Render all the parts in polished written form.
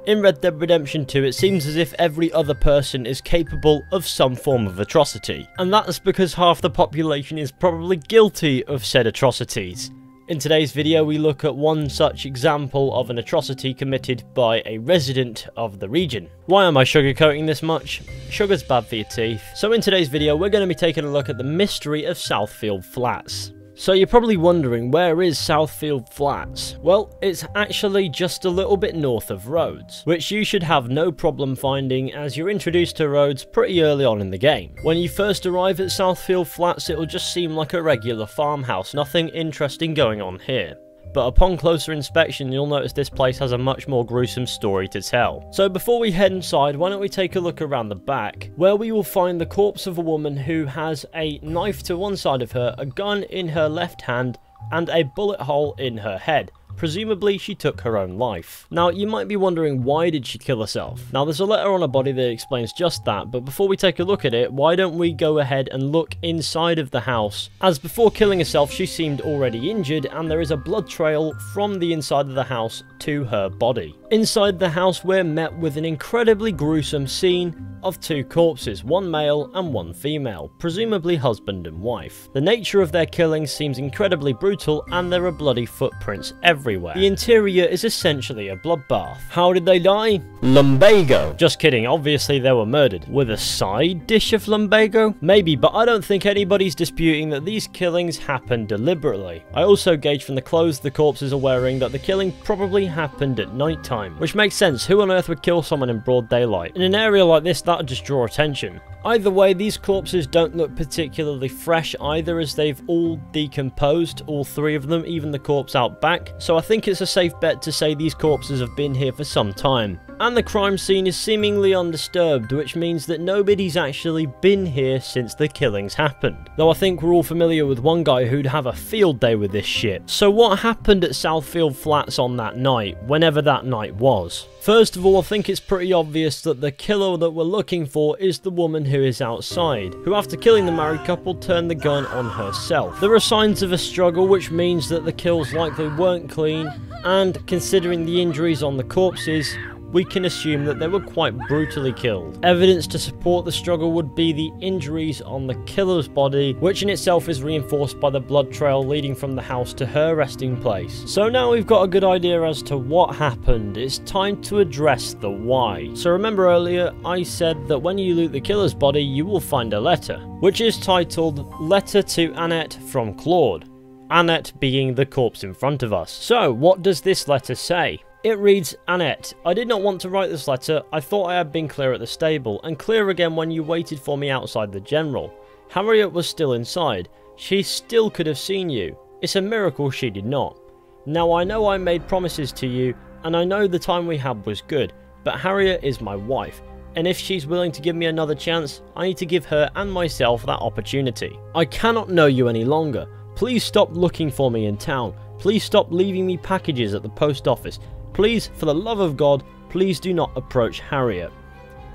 In Red Dead Redemption 2, it seems as if every other person is capable of some form of atrocity, and that's because half the population is probably guilty of said atrocities. In today's video, we look at one such example of an atrocity committed by a resident of the region. Why am I sugarcoating this much? Sugar's bad for your teeth. So in today's video, we're going to be taking a look at the mystery of Southfield Flats. So you're probably wondering, where is Southfield Flats? Well, it's actually just a little bit north of Rhodes, which you should have no problem finding as you're introduced to Rhodes pretty early on in the game. When you first arrive at Southfield Flats, it'll just seem like a regular farmhouse, nothing interesting going on here. But upon closer inspection, you'll notice this place has a much more gruesome story to tell. So before we head inside, why don't we take a look around the back, where we will find the corpse of a woman who has a knife to one side of her, a gun in her left hand, and a bullet hole in her head. Presumably, she took her own life. Now, you might be wondering, why did she kill herself? Now, there's a letter on her body that explains just that, but before we take a look at it, why don't we go ahead and look inside of the house? As before killing herself, she seemed already injured, and there is a blood trail from the inside of the house to her body. Inside the house, we're met with an incredibly gruesome scene of two corpses, one male and one female, presumably husband and wife. The nature of their killing seems incredibly brutal, and there are bloody footprints everywhere. The interior is essentially a bloodbath. How did they die? Lumbago. Just kidding, obviously they were murdered. With a side dish of lumbago? Maybe, but I don't think anybody's disputing that these killings happened deliberately. I also gauge from the clothes the corpses are wearing that the killing probably happened at night time, which makes sense. Who on earth would kill someone in broad daylight? In an area like this, that would just draw attention. Either way, these corpses don't look particularly fresh either, as they've all decomposed, all three of them, even the corpse out back, so I think it's a safe bet to say these corpses have been here for some time. And the crime scene is seemingly undisturbed, which means that nobody's actually been here since the killings happened. Though I think we're all familiar with one guy who'd have a field day with this shit. So what happened at Southfield Flats on that night, whenever that night was? First of all, I think it's pretty obvious that the killer that we're looking for is the woman who is outside, who after killing the married couple turned the gun on herself. There are signs of a struggle, which means that the kills likely weren't clean, and considering the injuries on the corpses, we can assume that they were quite brutally killed. Evidence to support the struggle would be the injuries on the killer's body, which in itself is reinforced by the blood trail leading from the house to her resting place. So now we've got a good idea as to what happened, it's time to address the why. So remember earlier, I said that when you loot the killer's body, you will find a letter, which is titled Letter to Annette from Claude. Annette being the corpse in front of us. So what does this letter say? It reads, Annette, I did not want to write this letter. I thought I had been clear at the stable, and clear again when you waited for me outside the general. Harriet was still inside. She still could have seen you. It's a miracle she did not. Now I know I made promises to you, and I know the time we had was good, but Harriet is my wife, and if she's willing to give me another chance, I need to give her and myself that opportunity. I cannot know you any longer. Please stop looking for me in town. Please stop leaving me packages at the post office. Please, for the love of God, please do not approach Harriet.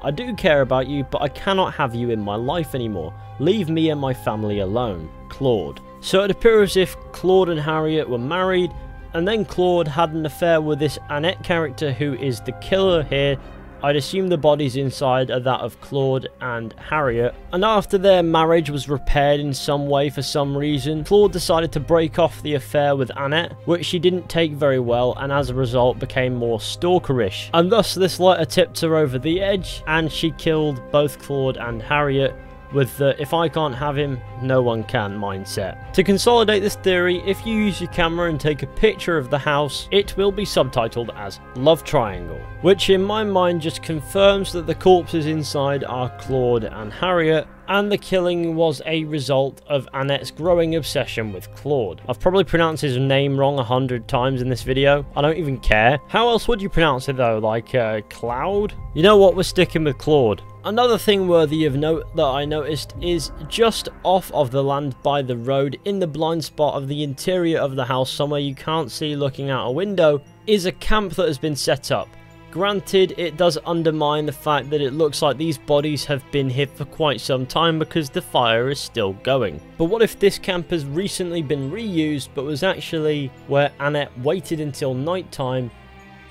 I do care about you, but I cannot have you in my life anymore. Leave me and my family alone. Claude. So it appears as if Claude and Harriet were married, and then Claude had an affair with this Annette character who is the killer here. I'd assume the bodies inside are that of Claude and Harriet, and after their marriage was repaired in some way for some reason, Claude decided to break off the affair with Annette, which she didn't take very well, and as a result became more stalkerish, and thus this letter tipped her over the edge, and she killed both Claude and Harriet with the if I can't have him, no one can mindset. To consolidate this theory, if you use your camera and take a picture of the house, it will be subtitled as Love Triangle, which in my mind just confirms that the corpses inside are Claude and Harriet, and the killing was a result of Annette's growing obsession with Claude. I've probably pronounced his name wrong 100 times in this video. I don't even care. How else would you pronounce it though? Like, Cloud? You know what, we're sticking with Claude. Another thing worthy of note that I noticed is just off of the land by the road, in the blind spot of the interior of the house, somewhere you can't see looking out a window, is a camp that has been set up. Granted, it does undermine the fact that it looks like these bodies have been here for quite some time because the fire is still going. But what if this camp has recently been reused but was actually where Annette waited until night time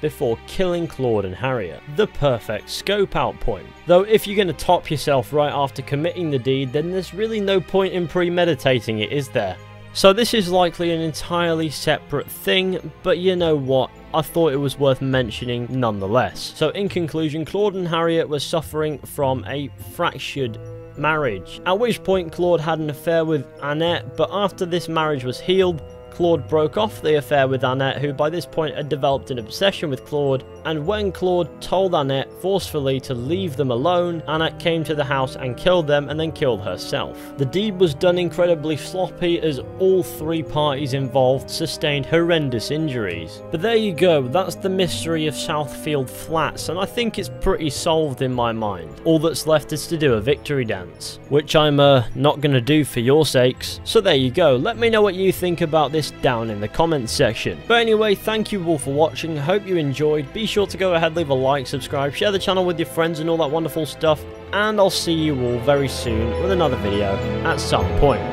before killing Claude and Harriet. The perfect scope out point. Though if you're going to top yourself right after committing the deed, then there's really no point in premeditating it, is there? So this is likely an entirely separate thing, but you know what? I thought it was worth mentioning nonetheless. So in conclusion, Claude and Harriet were suffering from a fractured marriage, at which point Claude had an affair with Annette, but after this marriage was healed, Claude broke off the affair with Annette, who by this point had developed an obsession with Claude, and when Claude told Annette forcefully to leave them alone, Annette came to the house and killed them and then killed herself. The deed was done incredibly sloppy as all three parties involved sustained horrendous injuries. But there you go, that's the mystery of Southfield Flats, and I think it's pretty solved in my mind. All that's left is to do a victory dance, which I'm not gonna do for your sakes. So there you go, let me know what you think about this down in the comments section. But anyway, thank you all for watching, hope you enjoyed. Be sure to go ahead, leave a like, subscribe, share the channel with your friends and all that wonderful stuff, and I'll see you all very soon with another video at some point.